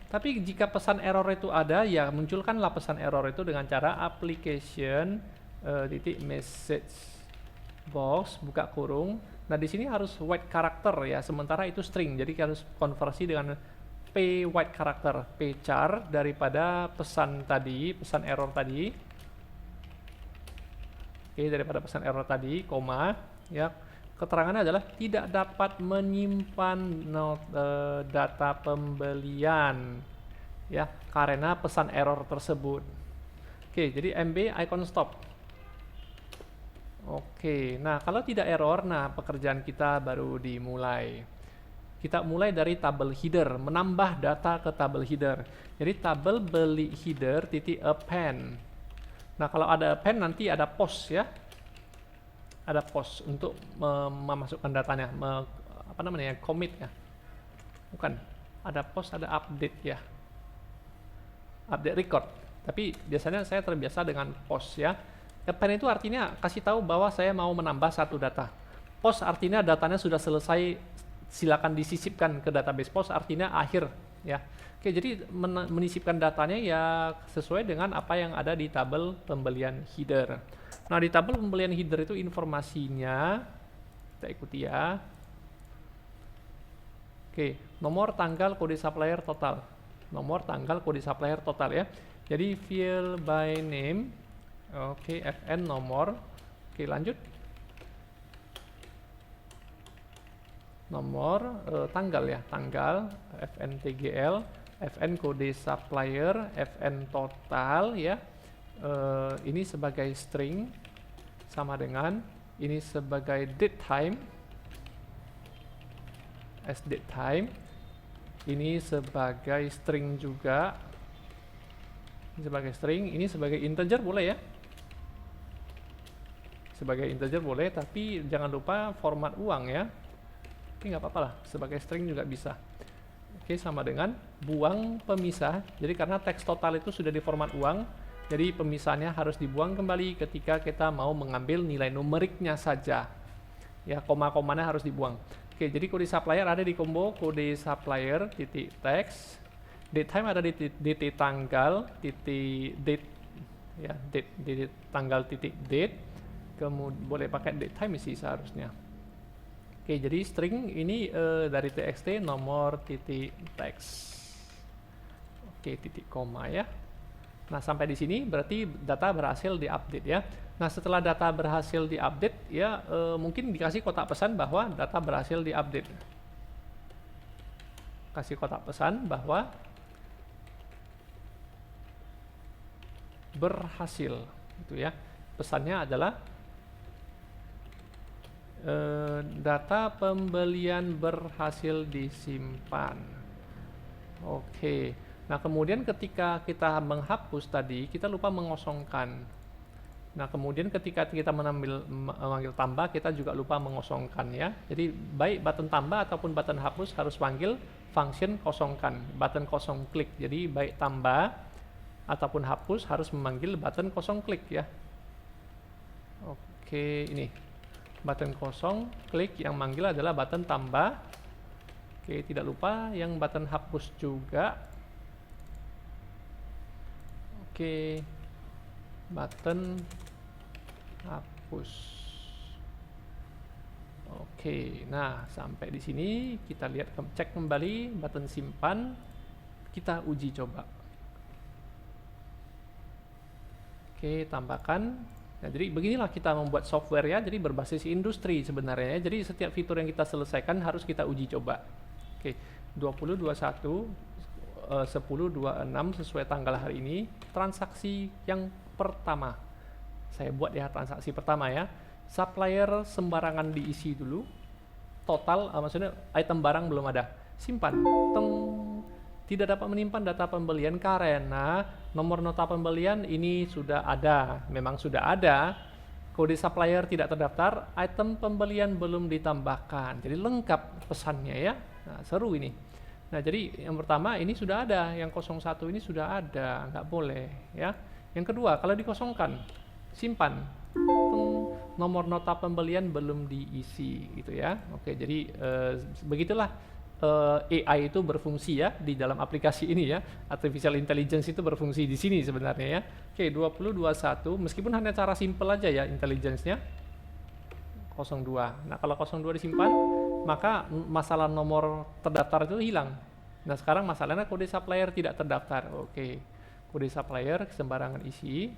Tapi jika pesan error itu ada, ya munculkanlah pesan error itu dengan cara application titik message box buka kurung. Nah, di sini harus white character ya, sementara itu string. Jadi harus konversi dengan p white character, p char daripada pesan tadi, pesan error tadi. Oke, daripada pesan error tadi, koma, ya. Keterangannya adalah tidak dapat menyimpan data pembelian, ya, karena pesan error tersebut. Oke, jadi MB icon stop. Oke, nah kalau tidak error, nah pekerjaan kita baru dimulai. Kita mulai dari tabel header, menambah data ke tabel header. Jadi tabel beli header titik append. Nah, kalau ada append nanti ada post ya. Ada post untuk memasukkan datanya, apa namanya? Commit ya. Bukan. Ada post, ada update ya. Update record. Tapi biasanya saya terbiasa dengan post ya. Append itu artinya kasih tahu bahwa saya mau menambah satu data. Post artinya datanya sudah selesai, silakan disisipkan ke database. Post artinya akhir ya. Oke, jadi menyisipkan datanya ya sesuai dengan apa yang ada di tabel pembelian header. Nah, di tabel pembelian header itu informasinya, kita ikuti ya. Oke, nomor, tanggal, kode supplier, total. Nomor, tanggal, kode supplier, total ya. Jadi field by name, oke, FN nomor, oke lanjut. Nomor, tanggal ya, tanggal, FN TGL, FN kode supplier, FN total ya. Ini sebagai string sama dengan ini sebagai date time as date time, ini sebagai string juga, ini sebagai string, ini sebagai integer boleh ya, sebagai integer boleh, tapi jangan lupa format uang ya. Oke, nggak apa-apa lah, sebagai string juga bisa. Oke, sama dengan buang pemisah. Jadi karena teks total itu sudah di format uang, jadi pemisahnya harus dibuang kembali ketika kita mau mengambil nilai numeriknya saja. Ya, koma-komanya harus dibuang. Oke, jadi kode supplier ada di combo kode supplier titik text. Date time ada di titik tanggal titik date ya, date tanggal titik date. Kemudian boleh pakai date time sih seharusnya. Oke, jadi string ini dari txt nomor titik text. Oke, titik koma ya. Nah, sampai di sini berarti data berhasil diupdate ya. Nah, setelah data berhasil diupdate ya, mungkin dikasih kotak pesan bahwa data berhasil diupdate. Kasih kotak pesan bahwa berhasil, gitu ya. Pesannya adalah data pembelian berhasil disimpan. Oke. Nah, kemudian ketika kita menghapus tadi, kita lupa mengosongkan. Nah, kemudian ketika kita memanggil tambah, kita juga lupa mengosongkan ya. Jadi, baik button tambah ataupun button hapus harus panggil function kosongkan, button kosong klik. Jadi, baik tambah ataupun hapus harus memanggil button kosong klik ya. Oke, ini. Button kosong klik yang manggil adalah button tambah. Oke, tidak lupa yang button hapus juga. Oke, button hapus. Oke, nah sampai di sini kita lihat, cek kembali button simpan, kita uji coba. Oke, tambahkan. Nah, jadi beginilah kita membuat software ya, jadi berbasis industri sebenarnya ya. Jadi setiap fitur yang kita selesaikan harus kita uji coba. Oke, 20, 21, 10, 26 sesuai tanggal hari ini, transaksi yang pertama Saya buat ya transaksi pertama ya. Supplier sembarangan diisi dulu. Total, maksudnya item barang belum ada. Simpan. Teng. Tidak dapat menyimpan data pembelian karena nomor nota pembelian ini sudah ada. Memang sudah ada. Kode supplier tidak terdaftar, item pembelian belum ditambahkan. Jadi lengkap pesannya ya. Nah, seru ini. Nah, jadi yang pertama ini sudah ada, yang 01 ini sudah ada, nggak boleh ya. Yang kedua, kalau dikosongkan, simpan. Nomor nota pembelian belum diisi gitu ya. Oke, jadi begitulah AI itu berfungsi ya di dalam aplikasi ini ya. Artificial Intelligence itu berfungsi di sini sebenarnya ya. Oke, 2021 meskipun hanya cara simple aja ya intelligence-nya. 02. Nah, kalau 02 disimpan, maka masalah nomor terdaftar itu hilang. Nah, sekarang masalahnya kode supplier tidak terdaftar. Oke. Kode supplier sembarangan isi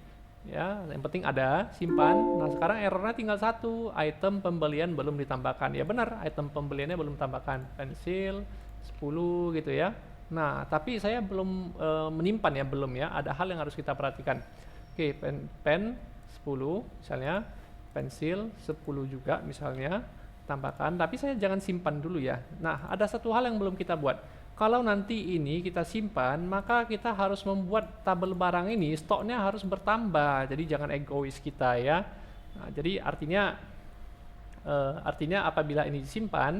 ya, yang penting ada, simpan. Nah, sekarang errornya tinggal satu, item pembelian belum ditambahkan. Ya benar, item pembeliannya belum ditambahkan. Pensil 10 gitu ya. Nah, tapi saya belum menyimpan ya, belum ya. Ada hal yang harus kita perhatikan. Oke, pen 10 misalnya, pensil 10 juga misalnya, tambahkan. Tapi saya jangan simpan dulu ya. Nah, ada satu hal yang belum kita buat. Kalau nanti ini kita simpan, maka kita harus membuat tabel barang ini, stoknya harus bertambah. Jadi jangan egois kita ya. Nah, jadi artinya apabila ini disimpan,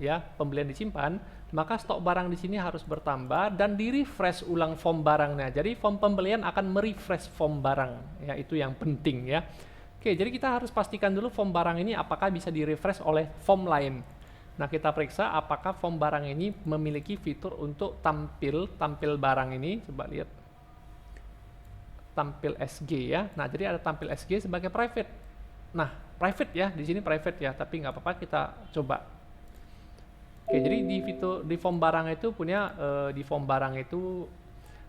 ya pembelian disimpan, maka stok barang di sini harus bertambah dan di-refresh ulang form barangnya. Jadi form pembelian akan merefresh form barang, ya itu yang penting ya. Oke, jadi kita harus pastikan dulu form barang ini apakah bisa di-refresh oleh form lain. Nah, kita periksa apakah form barang ini memiliki fitur untuk tampil barang ini. Coba lihat. Tampil SG ya. Nah, jadi ada tampil SG sebagai private. Nah, private ya, di sini private ya, tapi nggak apa-apa kita coba. Oke, jadi di form barang itu di form barang itu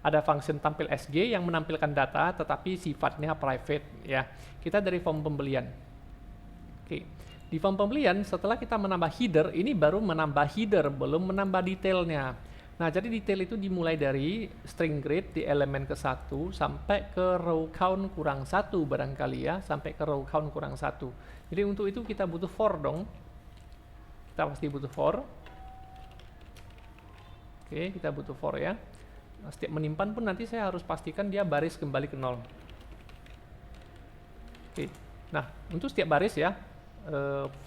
ada function tampil SG yang menampilkan data tetapi sifatnya private ya. Kita dari form pembelian. Oke. Di form pembelian, setelah kita menambah header, ini baru menambah header, belum menambah detailnya. Nah, jadi detail itu dimulai dari string grid di elemen ke-1 sampai ke row count kurang 1 barangkali ya, sampai ke row count kurang 1. Jadi untuk itu kita butuh for dong. Kita pasti butuh for. Oke, kita butuh for ya. Nah, setiap menyimpan pun nanti saya harus pastikan dia baris kembali ke 0. Oke. Nah, untuk setiap baris ya,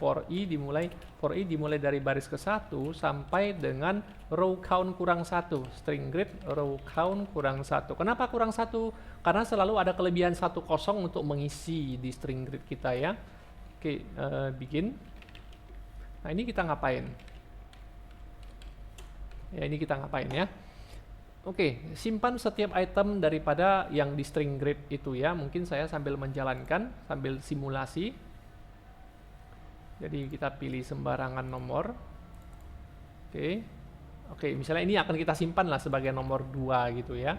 for i dimulai dari baris ke-1 sampai dengan row count kurang 1, string grid row count kurang 1. Kenapa kurang 1? Karena selalu ada kelebihan 1 kosong untuk mengisi di string grid kita ya. Oke, bikin. Nah, ini kita ngapain? Ya, ini kita ngapain ya? Oke, simpan setiap item daripada yang di string grid itu ya. Mungkin saya sambil menjalankan, sambil simulasi. Jadi kita pilih sembarangan nomor. Oke, misalnya ini akan kita simpan lah sebagai nomor 2 gitu ya.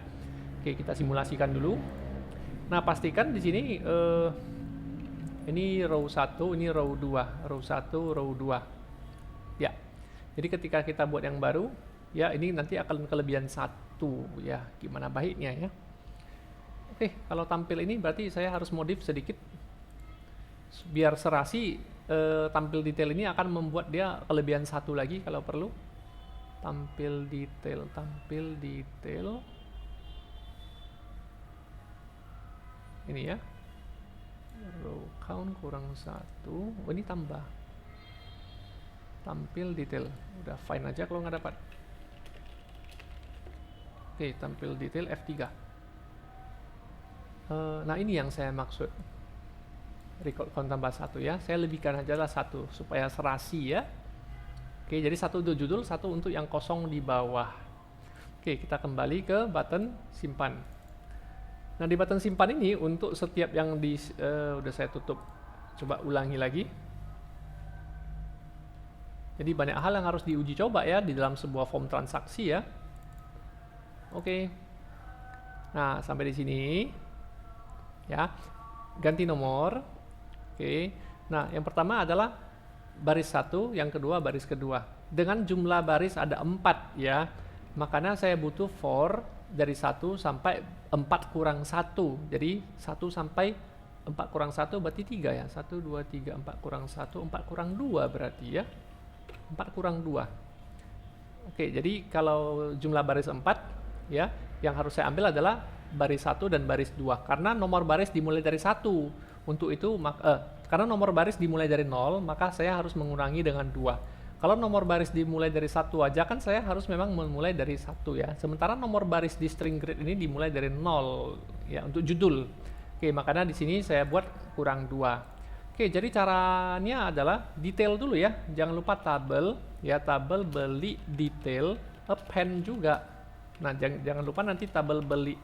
Oke, kita simulasikan dulu. Nah, pastikan di sini ini row 1, ini row 2, row 1, row 2. Ya. Jadi ketika kita buat yang baru, ya ini nanti akan kelebihan 1 ya. Gimana baiknya ya. Oke, kalau tampil ini berarti saya harus modif sedikit biar serasi. Tampil detail ini akan membuat dia kelebihan 1 lagi kalau perlu. Tampil detail. Ini ya. Row count kurang 1. Oh, ini tambah. Tampil detail. Udah fine aja kalau nggak dapat. Oke, tampil detail F3. Nah, ini yang saya maksud. Record count tambah 1 ya. Saya lebihkan aja lah 1 supaya serasi ya. Oke, jadi 1 untuk judul, 1 untuk yang kosong di bawah. Oke, kita kembali ke button simpan. Nah, di button simpan ini untuk setiap yang udah saya tutup. Coba ulangi lagi. Jadi banyak hal yang harus diuji coba ya di dalam sebuah form transaksi ya. Oke. Nah, sampai di sini. Ya. Ganti nomor. Oke, nah yang pertama adalah baris 1, yang kedua baris kedua. Dengan jumlah baris ada 4 ya, makanya saya butuh for dari 1 sampai 4 kurang 1. Jadi 1 sampai 4 kurang 1 berarti 3 ya. 1, 2, 3, 4 kurang 1, 4 kurang 2 berarti ya. 4 kurang 2. Oke, jadi kalau jumlah baris 4 ya, yang harus saya ambil adalah baris 1 dan baris 2. Karena nomor baris dimulai dari 1. Untuk itu, karena nomor baris dimulai dari 0, maka saya harus mengurangi dengan 2. Kalau nomor baris dimulai dari 1 aja kan saya harus memang memulai dari 1 ya. Sementara nomor baris di string grid ini dimulai dari 0 ya untuk judul. Oke, makanya di sini saya buat kurang 2. Oke, jadi caranya adalah detail dulu ya. Jangan lupa tabel ya, tabel beli detail, append juga. Nah, jangan lupa nanti tabel beli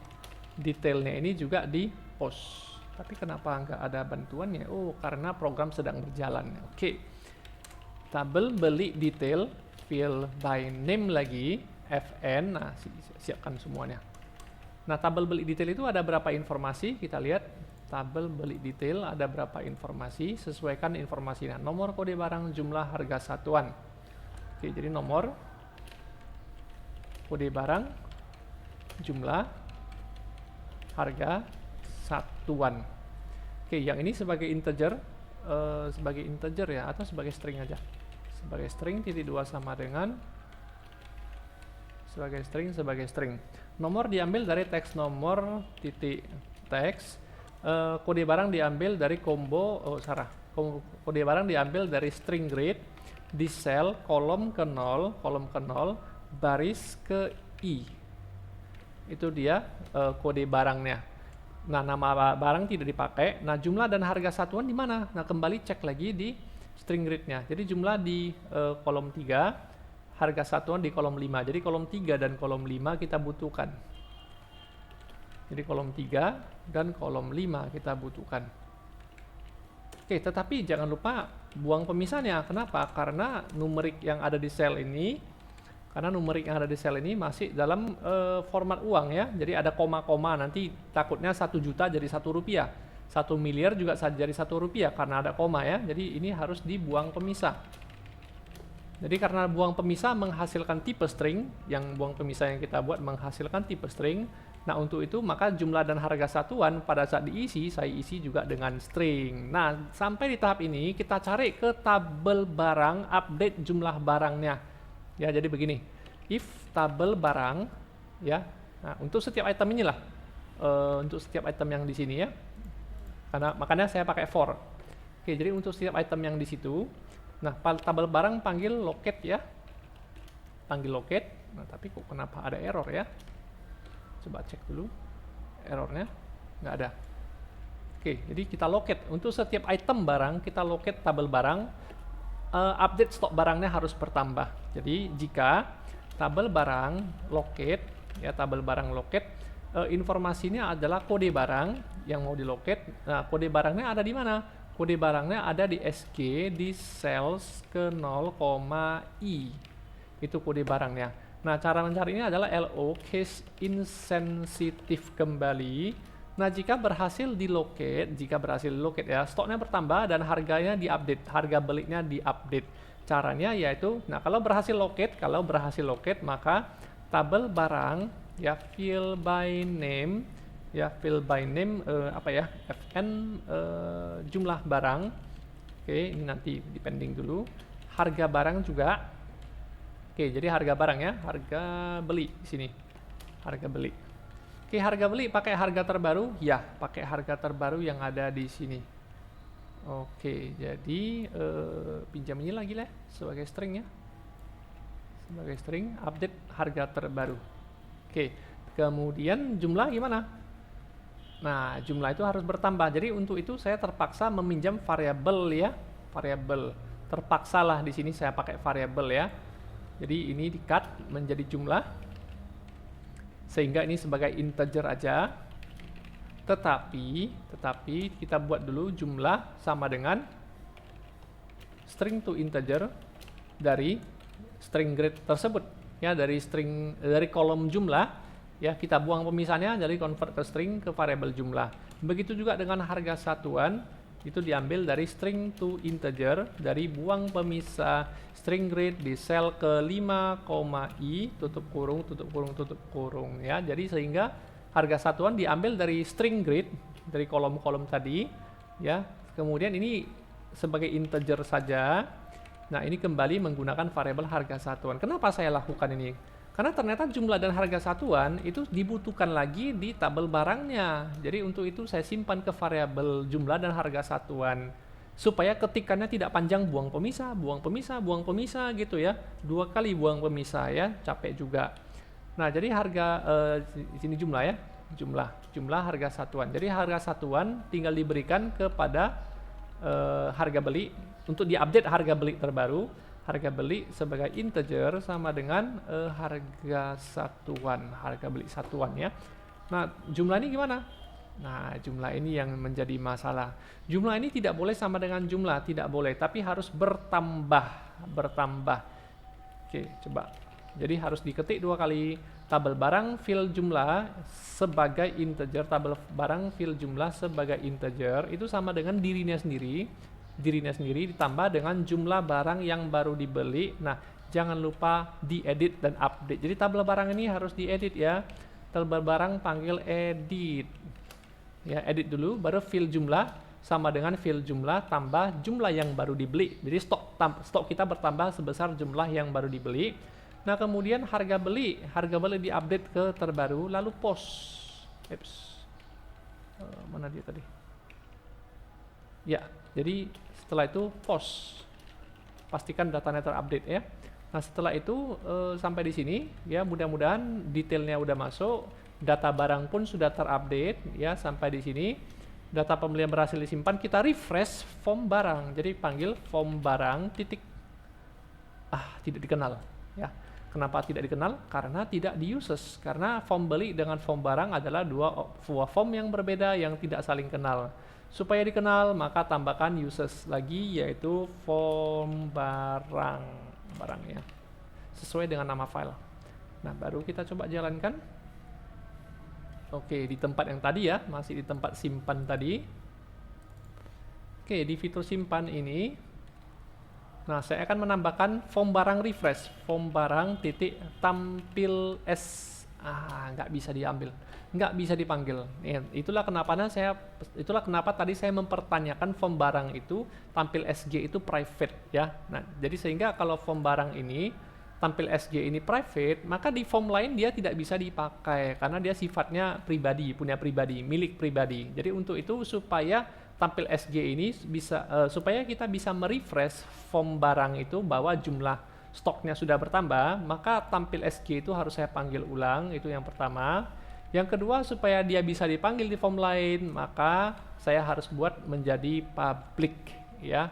detailnya ini juga di post. Tapi kenapa nggak ada bantuannya? Oh, karena program sedang berjalan. Oke. Tabel beli detail, fill by name lagi, fn, nah siapkan semuanya. Nah, tabel beli detail itu ada berapa informasi? Kita lihat tabel beli detail ada berapa informasi, sesuaikan informasinya. Nomor kode barang, jumlah, harga satuan. Oke, jadi nomor kode barang, jumlah, harga satuan. Oke, yang ini sebagai integer ya, atau sebagai string aja. Sebagai string, titik 2 sama dengan sebagai string. Nomor diambil dari teks nomor titik teks. Kode barang diambil dari kode barang diambil dari string grid di sel kolom ke 0, baris ke i. Itu dia kode barangnya. Nah, nama barang tidak dipakai. Nah, jumlah dan harga satuan di mana? Nah, kembali cek lagi di string grid-nya. Jadi jumlah di kolom 3, harga satuan di kolom 5. Jadi kolom 3 dan kolom 5 kita butuhkan. Jadi kolom 3 dan kolom 5 kita butuhkan. Oke, tetapi jangan lupa buang pemisahnya. Kenapa? Karena numerik yang ada di sel ini masih dalam format uang ya. Jadi ada koma-koma, nanti takutnya 1 juta jadi 1 rupiah. 1 miliar juga jadi 1 rupiah karena ada koma ya. Jadi ini harus dibuang pemisah. Jadi karena buang pemisah menghasilkan tipe string, yang buang pemisah yang kita buat menghasilkan tipe string. Nah, untuk itu maka jumlah dan harga satuan pada saat diisi, saya isi juga dengan string. Nah, sampai di tahap ini kita cari ke tabel barang, update jumlah barangnya. Ya, jadi begini. If tabel barang ya. Nah, untuk setiap item inilah. Untuk setiap item yang di sini ya. Makanya saya pakai for. Oke, jadi untuk setiap item yang di situ, nah tabel barang panggil locate ya, panggil locate. Nah, tapi kok kenapa ada error ya? Coba cek dulu errornya, nggak ada. Oke, jadi kita locate untuk setiap item barang, kita locate tabel barang. Update stok barangnya harus bertambah. Jadi jika tabel barang locate ya, tabel barang locate, informasinya adalah kode barang yang mau di locate. Nah, kode barangnya ada di mana? Kode barangnya ada di SG di sales ke 0, i. Itu kode barangnya. Nah, cara mencarinya adalah LO case insensitive kembali. Nah, jika berhasil di locate ya, stoknya bertambah dan harganya diupdate, harga beliknya diupdate. Caranya yaitu, nah kalau berhasil locate maka tabel barang ya, fill by name fn jumlah barang. Oke, ini nanti dipending dulu. Harga barang juga. Oke, jadi harga barang ya, harga beli di sini. Harga beli. Oke, harga beli pakai harga terbaru? Ya, pakai harga terbaru yang ada di sini. Oke, jadi pinjam ini lagi lah sebagai string ya. Sebagai string, update harga terbaru. Oke, kemudian jumlah gimana? Nah, jumlah itu harus bertambah. Jadi untuk itu saya terpaksa meminjam variabel ya, variabel. Terpaksa lah di sini saya pakai variabel ya. Jadi ini di-cut menjadi jumlah. Sehingga ini sebagai integer aja. Tetapi kita buat dulu jumlah sama dengan string to integer dari string grid tersebut ya, dari kolom jumlah. Ya, kita buang pemisahnya dari convert ke string ke variabel jumlah. Begitu juga dengan harga satuan, itu diambil dari string to integer, dari buang pemisah string grid di sel ke 5, i, tutup kurung ya. Jadi sehingga harga satuan diambil dari string grid, dari kolom-kolom tadi, ya. Kemudian ini sebagai integer saja. Nah, ini kembali menggunakan variabel harga satuan. Kenapa saya lakukan ini? Karena ternyata jumlah dan harga satuan itu dibutuhkan lagi di tabel barangnya. Jadi untuk itu saya simpan ke variabel jumlah dan harga satuan. Supaya ketikannya tidak panjang buang pemisah, buang pemisah, buang pemisah gitu ya. 2 kali buang pemisah ya, capek juga. Nah, jadi harga di sini jumlah ya. Jumlah harga satuan. Jadi harga satuan tinggal diberikan kepada harga beli. Untuk diupdate harga beli terbaru, harga beli sebagai integer sama dengan harga beli satuan ya. Nah, jumlah ini gimana? Nah, jumlah ini yang menjadi masalah. Jumlah ini tidak boleh sama dengan jumlah, tidak boleh, tapi harus bertambah. Oke, coba. Jadi harus diketik 2 kali tabel barang fill jumlah sebagai integer, tabel barang fill jumlah sebagai integer itu sama dengan dirinya sendiri ditambah dengan jumlah barang yang baru dibeli. Nah, jangan lupa diedit dan update. Jadi tabel barang ini harus diedit ya. Tabel barang panggil edit. Ya, edit dulu baru fill jumlah sama dengan fill jumlah tambah jumlah yang baru dibeli. Jadi stok kita bertambah sebesar jumlah yang baru dibeli. Nah, kemudian harga beli diupdate ke terbaru lalu post. Mana dia tadi? Ya, jadi setelah itu post, pastikan datanya terupdate ya. Nah, setelah itu sampai di sini ya, mudah-mudahan detailnya udah masuk, data barang pun sudah terupdate ya. Sampai di sini data pembelian berhasil disimpan, kita refresh form barang. Jadi panggil form barang titik tidak dikenal ya. Kenapa tidak dikenal? Karena tidak di-uses. Karena form beli dengan form barang adalah dua form yang berbeda yang tidak saling kenal. Supaya dikenal, maka tambahkan uses lagi, yaitu form barang ya. Sesuai dengan nama file. Nah, baru kita coba jalankan. Oke, di tempat yang tadi ya, masih di tempat simpan tadi. Oke, di fitur simpan ini, nah, saya akan menambahkan form barang refresh, form barang titik tampil S. Nggak bisa diambil, nggak bisa dipanggil. Itulah kenapa tadi saya mempertanyakan form barang itu tampil SG itu private ya. Nah, jadi sehingga kalau form barang ini tampil SG ini private, maka di form lain dia tidak bisa dipakai karena dia sifatnya pribadi, punya pribadi, milik pribadi. Jadi untuk itu supaya tampil SG ini bisa supaya kita bisa merefresh form barang itu bahwa jumlah stoknya sudah bertambah, maka tampil SG itu harus saya panggil ulang, itu yang pertama. Yang kedua, supaya dia bisa dipanggil di form lain, maka saya harus buat menjadi public ya.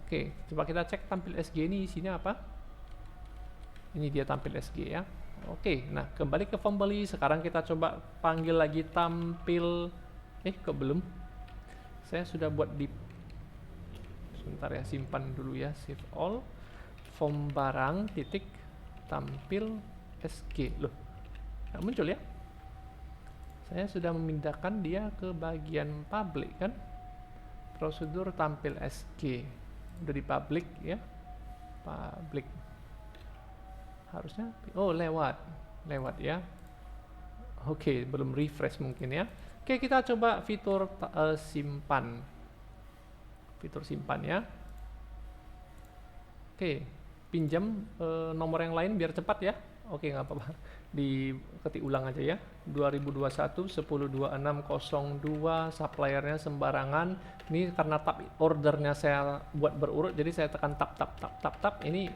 Oke, coba kita cek tampil SG ini isinya apa. Ini dia tampil SG ya. Oke, nah kembali ke form beli. Sekarang kita coba panggil lagi tampil. Kok belum? Saya sudah buat di, sebentar ya, simpan dulu ya, save all. Form barang titik tampil SG. Loh, nggak muncul ya? Saya sudah memindahkan dia ke bagian public kan? Prosedur tampil SG udah di public ya, public harusnya. Oh, lewat ya. Oke, belum refresh mungkin ya. Oke, kita coba fitur simpan, fitur simpan ya. Oke, pinjam nomor yang lain biar cepat ya. Oke, nggak apa-apa, diketik ulang aja ya. 2021 102602, suppliernya sembarangan. Ini karena tab ordernya saya buat berurut, jadi saya tekan tab. Ini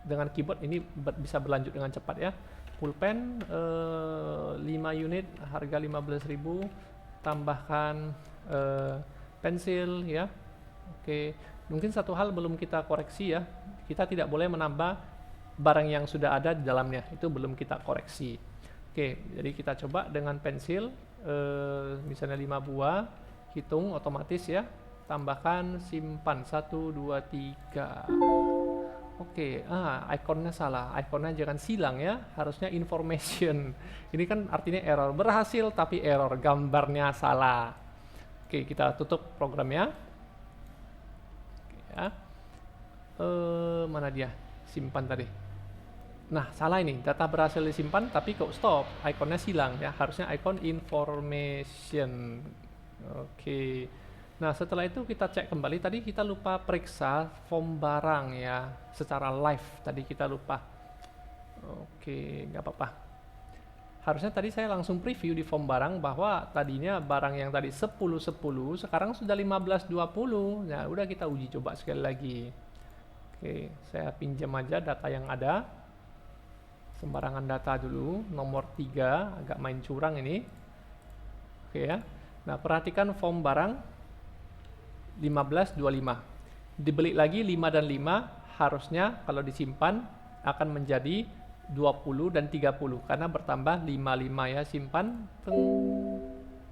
dengan keyboard ini bisa berlanjut dengan cepat ya. Pulpen 5 unit harga 15.000, tambahkan pensil ya. Oke, mungkin satu hal belum kita koreksi ya, kita tidak boleh menambah barang yang sudah ada di dalamnya, itu belum kita koreksi. Oke, jadi kita coba dengan pensil misalnya 5 buah, hitung otomatis ya, tambahkan simpan 1 2 3. Oke, ikonnya salah, ikonnya jangan silang ya, harusnya information. Ini kan artinya error, berhasil tapi error, gambarnya salah. Oke, kita tutup programnya. Oke, ya. Mana dia? Simpan tadi. Nah, salah ini, data berhasil disimpan tapi kok stop, ikonnya silang ya, harusnya ikon information. Oke. Nah, setelah itu kita cek kembali. Tadi kita lupa periksa form barang ya, secara live. Tadi kita lupa. Oke, nggak apa-apa. Harusnya tadi saya langsung preview di form barang bahwa tadinya barang yang tadi 10-10 sekarang sudah 15-20. Nah, udah kita uji coba sekali lagi. Oke, saya pinjam aja data yang ada. Sembarangan data dulu, nomor 3, agak main curang ini. Oke ya. Nah, perhatikan form barang 15-25. Dibeli lagi 5 dan 5, harusnya kalau disimpan akan menjadi 20 dan 30 karena bertambah 55 ya, simpan.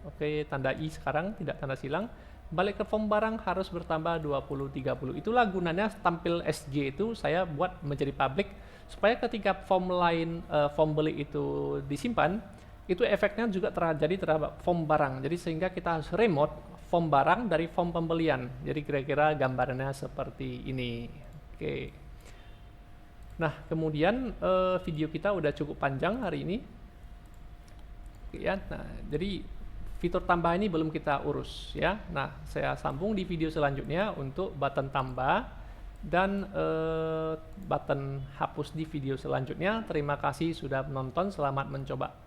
Oke, tanda I sekarang, tidak tanda silang. Balik ke form barang harus bertambah 20 30. Itulah gunanya tampil SG itu saya buat menjadi public supaya ketika form lain form beli itu disimpan, itu efeknya juga terjadi terhadap form barang. Jadi sehingga kita harus remote form barang dari form pembelian. Jadi kira-kira gambarnya seperti ini. Oke. Nah, kemudian video kita udah cukup panjang hari ini. Ya, nah, jadi fitur tambah ini belum kita urus ya. Nah, saya sambung di video selanjutnya untuk button tambah dan button hapus di video selanjutnya. Terima kasih sudah menonton, selamat mencoba.